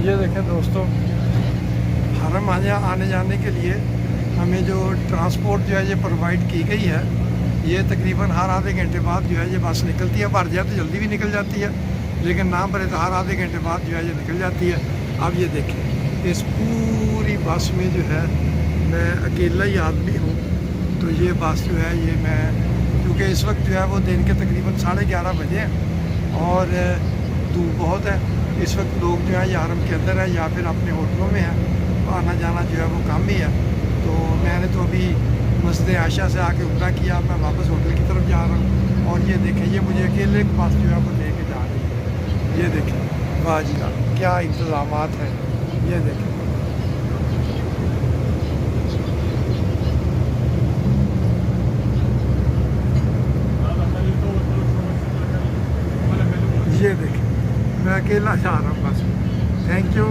ये देखें दोस्तों, हरम आने जाने के लिए हमें जो ट्रांसपोर्ट जो है ये प्रोवाइड की गई है। ये तकरीबन हर आधे घंटे बाद जो है ये बस निकलती है। भर जाए तो जल्दी भी निकल जाती है, लेकिन ना भरे तो हर आधे घंटे बाद जो है ये निकल जाती है। अब ये देखें, इस पूरी बस में जो है मैं अकेला ही आदमी हूँ। तो ये बस जो है ये मैं, क्योंकि इस वक्त जो है वो दिन के तकरीबन 11:30 बजे हैं और धूप बहुत है। इस वक्त लोग जो है या हरम के अंदर है या फिर अपने होटलों में है, आना जाना जो है वो कम ही है। तो मैंने तो अभी मस्जिद आयशा से आके उम्रा किया, मैं वापस होटल की तरफ जा रहा हूँ। और ये देखें, ये मुझे अकेले के पास जो है वो लेके जा रही है। ये देखें वाह जी वाह, क्या इंतज़ामात हैं। ये देखें, ये देखें, मैं अकेला जा रहा हूँ बस। Thank you.